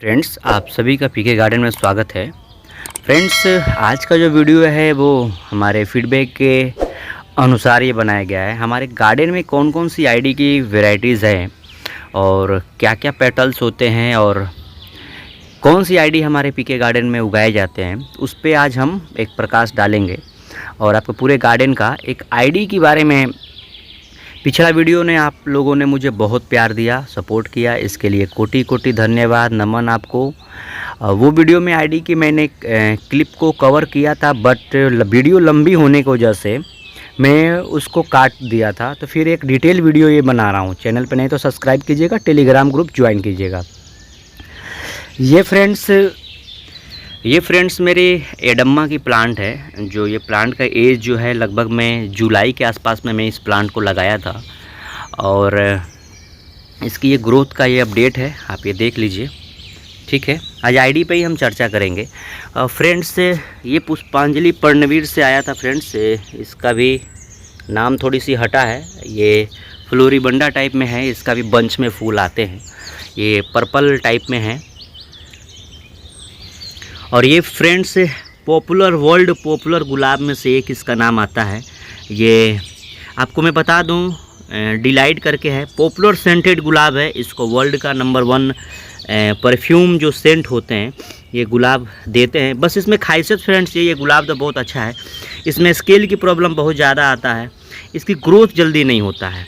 Friends, आप सभी का पीके गार्डन में स्वागत है। फ्रेंड्स, आज का जो वीडियो है वो हमारे फीडबैक के अनुसार ये बनाया गया है। हमारे गार्डन में कौन कौन सी आईडी की वैरायटीज़ हैं और क्या क्या पेटल्स होते हैं और कौन सी आईडी हमारे पीके गार्डन में उगाए जाते हैं, उस पे आज हम एक प्रकाश डालेंगे और आपको पूरे गार्डन का एक आईडी के बारे में। पिछला वीडियो ने आप लोगों ने मुझे बहुत प्यार दिया, सपोर्ट किया, इसके लिए कोटि कोटि धन्यवाद, नमन आपको। वो वीडियो में आईडी की मैंने क्लिप को कवर किया था, बट वीडियो लंबी होने की वजह से मैं उसको काट दिया था। तो फिर एक डिटेल वीडियो ये बना रहा हूँ। चैनल पे नहीं तो सब्सक्राइब कीजिएगा, टेलीग्राम ग्रुप ज्वाइन कीजिएगा। ये फ्रेंड्स मेरी एडम्मा की प्लांट है। जो ये प्लांट का एज जो है लगभग मैं जुलाई के आसपास में मैं इस प्लांट को लगाया था और इसकी ये ग्रोथ का ये अपडेट है, आप ये देख लीजिए। ठीक है, आज आईडी पे ही हम चर्चा करेंगे। फ्रेंड्स, ये पुष्पांजलि पर्णवीर से आया था। फ्रेंड्स, इसका भी नाम थोड़ी सी हटा है, ये फ्लोरिबंडा टाइप में है, इसका भी बंच में फूल आते हैं, ये पर्पल टाइप में है। और ये फ्रेंड्स वर्ल्ड पॉपुलर गुलाब में से एक इसका नाम आता है। ये आपको मैं बता दूं, डिलाइट करके है, पॉपुलर सेंटेड गुलाब है। इसको वर्ल्ड का नंबर 1 परफ्यूम जो सेंट होते हैं ये गुलाब देते हैं। बस इसमें खासियत फ्रेंड्स ये गुलाब तो बहुत अच्छा है, इसमें स्केल की प्रॉब्लम बहुत ज़्यादा आता है, इसकी ग्रोथ जल्दी नहीं होता है।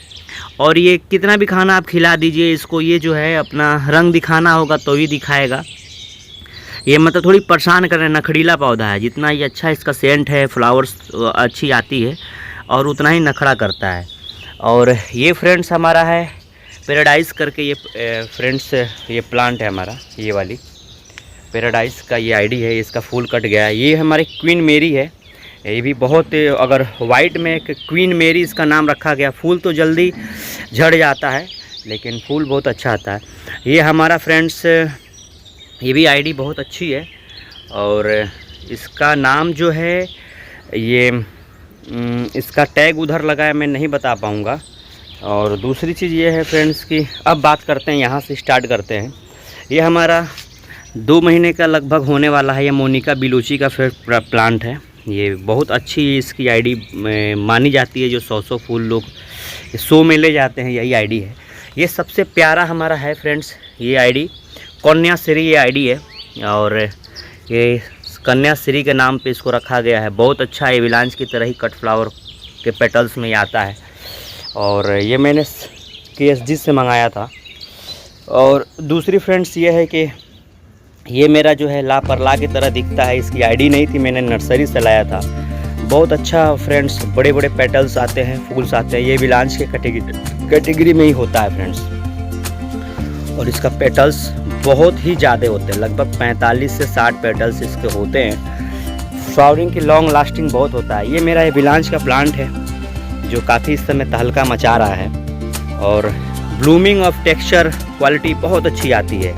और ये कितना भी खाना आप खिला दीजिए इसको, ये जो है अपना रंग दिखाना होगा तो ही दिखाएगा। ये मतलब थोड़ी परेशान कर रहे हैं, नखड़ीला पौधा है। जितना ये अच्छा इसका सेंट है, फ्लावर्स अच्छी आती है और उतना ही नखड़ा करता है। और ये फ्रेंड्स हमारा है पैराडाइज करके, ये फ्रेंड्स ये प्लांट है हमारा, ये वाली पैराडाइज का ये आईडी है। इसका फूल कट गया है। ये हमारी क्वीन मेरी है, ये भी बहुत, अगर वाइट में एक क्वीन मेरी इसका नाम रखा गया। फूल तो जल्दी झड़ जाता है लेकिन फूल बहुत अच्छा आता है। ये हमारा फ्रेंड्स ये भी आईडी बहुत अच्छी है और इसका नाम जो है ये इसका टैग उधर लगा है, मैं नहीं बता पाऊँगा। और दूसरी चीज़ ये है फ्रेंड्स कि अब बात करते हैं, यहाँ से स्टार्ट करते हैं। ये हमारा 2 महीने का लगभग होने वाला है। ये मोनिका बिलूची का प्लांट है। ये बहुत अच्छी इसकी आईडी मानी जाती है। जो 100 फूल लोग 100 में ले जाते हैं, यही आईडी है। ये सबसे प्यारा हमारा है फ्रेंड्स, ये आईडी कन्याश्री ये आईडी है और ये कन्याश्री के नाम पे इसको रखा गया है। बहुत अच्छा है, एविलांच की तरह ही कट फ्लावर के पेटल्स में आता है। और ये मैंने KSG से मंगाया था। और दूसरी फ्रेंड्स ये है कि ये मेरा जो है लापरला की तरह दिखता है, इसकी आईडी नहीं थी, मैंने नर्सरी से लाया था। बहुत अच्छा फ्रेंड्स, बड़े बड़े पेटल्स आते हैं, फूल्स आते हैं। ये एविलांच के कैटेगरी में ही होता है फ्रेंड्स। और इसका पेटल्स बहुत ही ज़्यादा होते हैं, लगभग 45 से 60 पेटल्स इसके होते हैं। फ्लावरिंग की लॉन्ग लास्टिंग बहुत होता है। ये मेरा एविलांच का प्लांट है जो काफ़ी इस समय तहलका मचा रहा है और ब्लूमिंग ऑफ टेक्सचर क्वालिटी बहुत अच्छी आती है।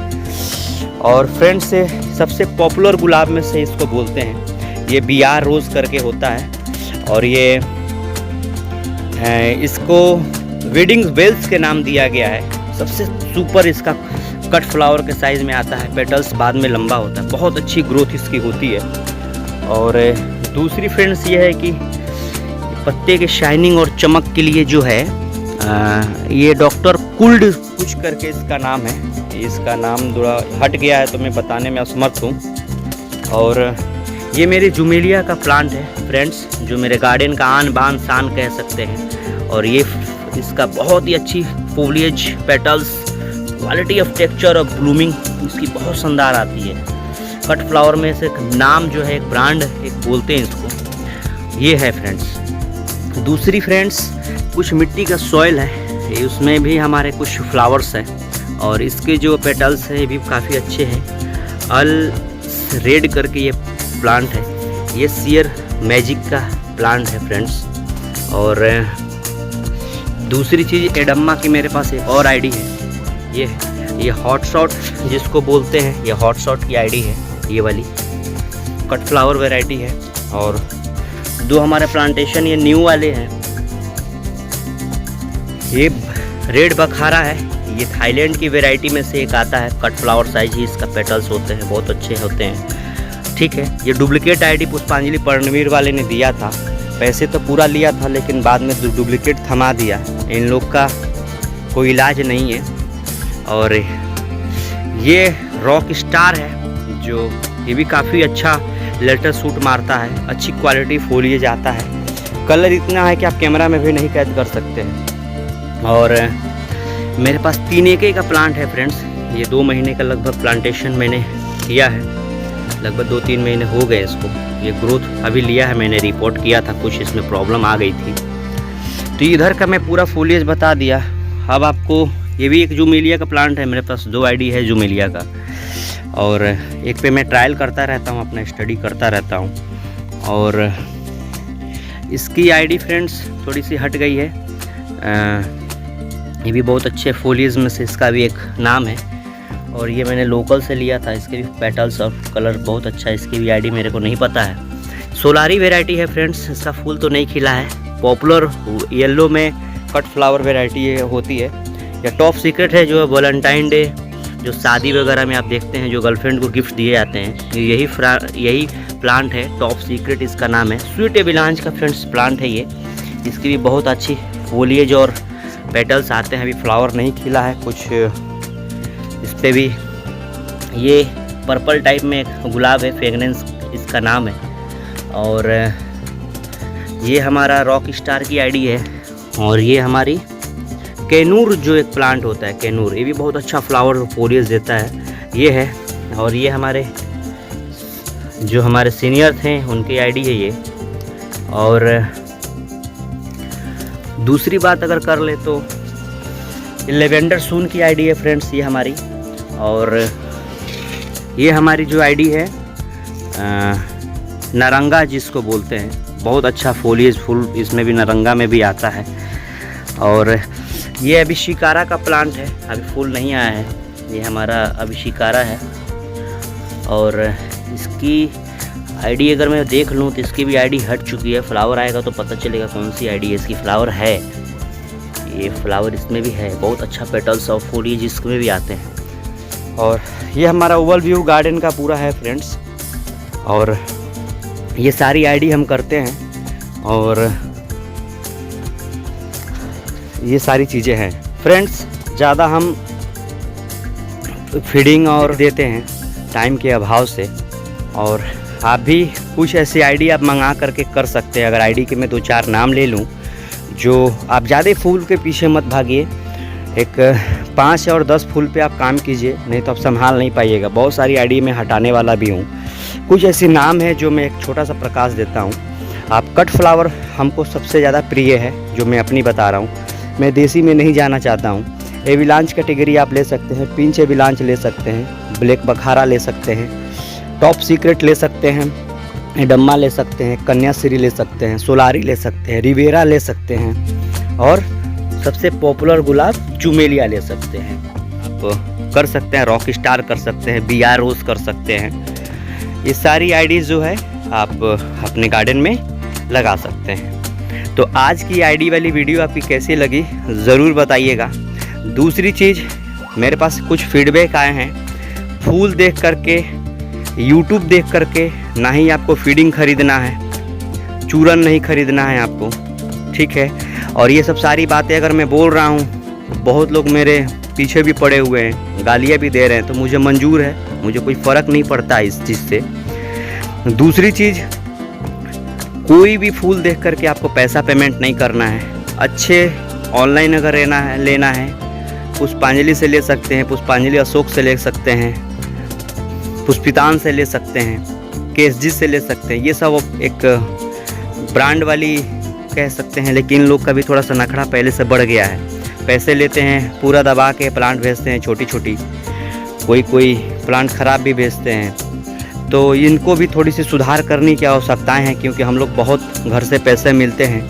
और फ्रेंड्स, सबसे पॉपुलर गुलाब में से इसको बोलते हैं। ये BR रोज़ करके होता है और ये इसको वेडिंग बेल्स के नाम दिया गया है। सबसे सुपर इसका कट फ्लावर के साइज़ में आता है, पेटल्स बाद में लंबा होता है, बहुत अच्छी ग्रोथ इसकी होती है। और दूसरी फ्रेंड्स ये है कि पत्ते के शाइनिंग और चमक के लिए जो है ये डॉक्टर कुल्ड कुछ करके इसका नाम है। इसका नाम थोड़ा हट गया है तो मैं बताने में असमर्थ हूँ। और ये मेरे जुमेलिया का प्लांट है फ्रेंड्स, जो मेरे गार्डन का आन बान शान कह सकते हैं। और ये इसका बहुत ही अच्छी foliage, petals, quality of texture और ब्लूमिंग इसकी बहुत शानदार आती है। कट फ्लावर में से नाम जो है एक ब्रांड एक बोलते हैं इसको, ये है फ्रेंड्स। दूसरी फ्रेंड्स कुछ मिट्टी का सॉइल है, ये उसमें भी हमारे कुछ फ्लावर्स हैं और इसके जो पेटल्स हैं ये भी काफ़ी अच्छे हैं। अल रेड करके ये प्लांट है, ये सियर मैजिक का प्लांट है फ्रेंड्स। और दूसरी चीज़ एडम्मा की मेरे पास एक और आईडी है, ये हॉट शॉट जिसको बोलते हैं, ये हॉट शॉट की आईडी है। ये वाली कट फ्लावर वैरायटी है। और 2 हमारे प्लांटेशन ये न्यू वाले हैं। ये रेड बखारा है, ये थाईलैंड की वैरायटी में से एक आता है। कट फ्लावर साइज ही इसका पेटल्स होते हैं, बहुत अच्छे होते हैं। ठीक है, ये डुप्लीकेट आईडी पुष्पांजलि पर्णवीर वाले ने दिया था। पैसे तो पूरा लिया था लेकिन बाद में डुप्लीकेट थमा दिया। इन लोग का कोई इलाज नहीं है। और ये रॉक स्टार है, जो ये भी काफ़ी अच्छा लेटर सूट मारता है, अच्छी क्वालिटी फोलिएज आता है। कलर इतना है कि आप कैमरा में भी नहीं कैद कर सकते हैं। और मेरे पास 3 एकड़ का प्लांट है फ्रेंड्स। ये 2 महीने का लगभग प्लांटेशन मैंने किया है, लगभग 2-3 महीने हो गए इसको। ये ग्रोथ अभी लिया है, मैंने रिपोर्ट किया था, कुछ इसमें प्रॉब्लम आ गई थी। तो इधर का मैं पूरा फोलिएज बता दिया। अब आपको ये भी एक जूमेलिया का प्लांट है, मेरे पास 2 आईडी है जूमेलिया का, और एक पे मैं ट्रायल करता रहता हूँ, अपना स्टडी करता रहता हूँ। और इसकी आईडी फ्रेंड्स थोड़ी सी हट गई है। ये भी बहुत अच्छे फोलिएज में से इसका भी एक नाम है, और ये मैंने लोकल से लिया था। इसके भी पेटल्स और कलर बहुत अच्छा है। इसकी भी आईडी मेरे को नहीं पता है। सोलारी वैरायटी है फ्रेंड्स, इसका फूल तो नहीं खिला है। पॉपुलर येलो में कट फ्लावर वैरायटी ये होती है। या टॉप सीक्रेट है, जो वैलेंटाइन डे, जो शादी वगैरह में आप देखते हैं, जो गर्लफ्रेंड को गिफ्ट दिए जाते हैं, यही प्लांट है। टॉप सीक्रेट इसका नाम है। स्वीट एविलांच का फ्रेंड्स प्लांट है ये। इसकी भी बहुत अच्छी फोलिएज और पेटल्स आते हैं। अभी फ्लावर नहीं खिला है कुछ। इस पर भी ये पर्पल टाइप में एक गुलाब है, फ्रेगनेंस इसका नाम है। और ये हमारा रॉक स्टार की आईडी है। और ये हमारी कैनूर जो एक प्लांट होता है, कैनूर, ये भी बहुत अच्छा फ्लावर फोलिएज देता है, ये है। और ये हमारे सीनियर थे उनकी आईडी है ये। और दूसरी बात अगर कर ले तो लेवेंडर सून की आईडी है फ्रेंड्स, ये हमारी। और ये हमारी जो आईडी है नारंगा जिसको बोलते हैं, बहुत अच्छा फोलिएज फुल इसमें भी नारंगा में भी आता है। और ये अभी शिकारा का प्लांट है, अभी फूल नहीं आया है। ये हमारा अभी शिकारा है। और इसकी आईडी अगर मैं देख लूँ तो इसकी भी आईडी हट चुकी है। फ्लावर आएगा तो पता चलेगा कौन सी आईडी है इसकी। फ्लावर है, ये फ्लावर इसमें भी है, बहुत अच्छा पेटल्स और फोलिएज इसमें भी आते हैं। और ये हमारा ओवरव्यू गार्डन का पूरा है फ्रेंड्स। और ये सारी आईडी हम करते हैं, और ये सारी चीज़ें हैं फ्रेंड्स। ज़्यादा हम फीडिंग और देते हैं टाइम के अभाव से। और आप भी कुछ ऐसी आईडी आप मंगा करके कर सकते हैं। अगर आईडी के मैं 2-4 नाम ले लूँ, जो आप ज़्यादा फूल के पीछे मत भागिए। एक 5 और 10 फूल पे आप काम कीजिए, नहीं तो आप संभाल नहीं पाइएगा। बहुत सारी आईडी में हटाने वाला भी हूँ। कुछ ऐसे नाम है जो मैं एक छोटा सा प्रकाश देता हूँ। आप कट फ्लावर हमको सबसे ज़्यादा प्रिय है, जो मैं अपनी बता रहा हूँ। मैं देसी में नहीं जाना चाहता हूँ। एविलांच कैटेगरी आप ले सकते हैं, पिंच एविलांच ले सकते हैं, ब्लैक बखारा ले सकते हैं, टॉप सीक्रेट ले सकते हैं, एडम्मा ले सकते हैं, कन्याश्री ले सकते हैं, सोलारी ले सकते हैं, रिवेरा ले सकते हैं, और सबसे पॉपुलर गुलाब जूमेलिया ले सकते हैं। आप कर सकते हैं, रॉक स्टार कर सकते हैं, BR रोज कर सकते हैं। ये सारी आईडीज़ जो है आप अपने गार्डन में लगा सकते हैं। तो आज की आईडी वाली वीडियो आपकी कैसी लगी ज़रूर बताइएगा। दूसरी चीज़, मेरे पास कुछ फीडबैक आए हैं। फूल देख करके, यूट्यूब देख करके ना ही आपको फीडिंग ख़रीदना है, चूरन नहीं ख़रीदना है आपको, ठीक है। और ये सब सारी बातें अगर मैं बोल रहा हूँ, बहुत लोग मेरे पीछे भी पड़े हुए हैं, गालियाँ भी दे रहे हैं, तो मुझे मंजूर है, मुझे कोई फ़र्क नहीं पड़ता इस चीज़ से। दूसरी चीज़, कोई भी फूल देख करके आपको पैसा पेमेंट नहीं करना है। अच्छे ऑनलाइन अगर लेना है पुष्पांजलि से ले सकते हैं, पुष्पांजलि अशोक से ले सकते हैं, पुष्पितान से ले सकते हैं, केसजी से ले सकते हैं। ये सब एक ब्रांड वाली कह सकते हैं, लेकिन इन लोग का भी थोड़ा सा नखरा पहले से बढ़ गया है। पैसे लेते हैं, पूरा दबा के प्लांट भेजते हैं छोटी छोटी, कोई प्लांट ख़राब भी भेजते हैं। तो इनको भी थोड़ी सी सुधार करने की आवश्यकताएं हैं, क्योंकि हम लोग बहुत घर से पैसे मिलते हैं,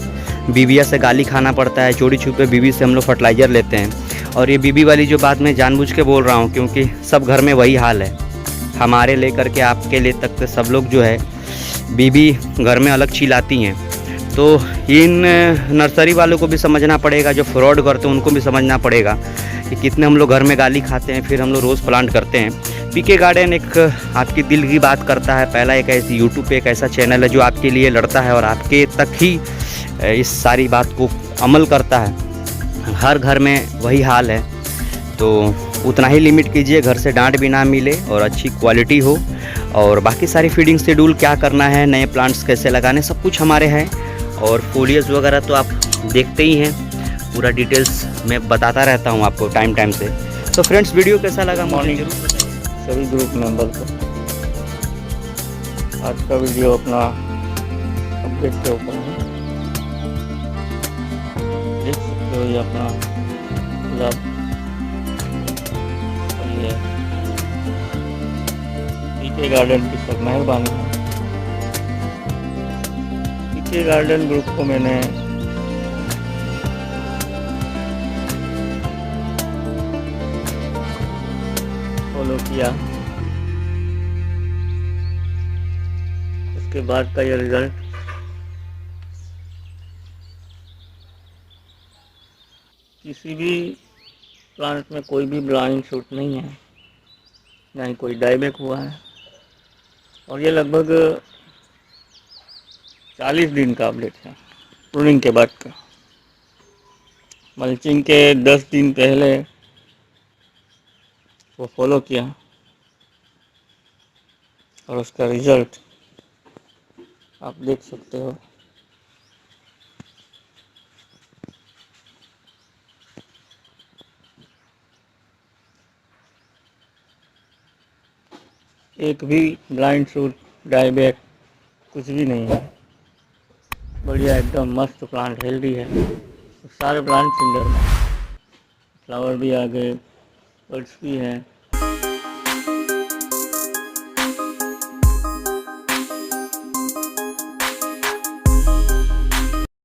बीबिया से गाली खाना पड़ता है, चोरी छुपे बीबी से हम लोग फर्टिलाइज़र लेते हैं। और ये बीबी वाली जो बात मैं जानबूझ के बोल रहा हूँ, क्योंकि सब घर में वही हाल है, हमारे लेकर के आपके लिए तक सब लोग जो है बीबी घर में अलग चिल्लाती हैं। तो इन नर्सरी वालों को भी समझना पड़ेगा, जो फ्रॉड करते हैं उनको भी समझना पड़ेगा कि कितने हम लोग घर में गाली खाते हैं, फिर हम लोग रोज़ प्लांट करते हैं। पीके गार्डन एक आपकी दिल की बात करता है। पहला एक ऐसी यूट्यूब पे एक ऐसा चैनल है जो आपके लिए लड़ता है और आपके तक ही इस सारी बात को अमल करता है। हर घर में वही हाल है, तो उतना ही लिमिट कीजिए, घर से डांट भी ना मिले और अच्छी क्वालिटी हो। और बाकी सारी फीडिंग शेड्यूल क्या करना है, नए प्लांट्स कैसे लगाने, सब कुछ हमारे हैं। और फोलियस वगैरह तो आप देखते ही हैं, पूरा डिटेल्स मैं बताता रहता हूं आपको टाइम से। तो फ्रेंड्स, वीडियो कैसा लगा मॉर्निंग जरूर बताइए सभी ग्रुप मेंबर को। आज का वीडियो अपना अपडेट के ऊपर है, देख सकते हो ये अपना गुलाब ये पीके गार्डन की सब मेहरबानी है। पीके गार्डन ग्रुप को मैंने फॉलो किया, उसके बाद का ये रिजल्ट किसी भी प्लांट में कोई भी ब्लाइंड शूट नहीं है, ना ही कोई डाईबैक हुआ है। और ये लगभग 40 दिन का अपडेट है प्रूनिंग के बाद का। मल्चिंग के 10 दिन पहले वो फॉलो किया और उसका रिजल्ट आप देख सकते हो। एक भी ब्लाइंड शूट, डाईबैक कुछ भी नहीं है। बढ़िया एकदम मस्त प्लांट, हेल्दी है। सारे प्लांट सुंदर हैं, फ्लावर भी आ गए, बर्ड्स भी हैं।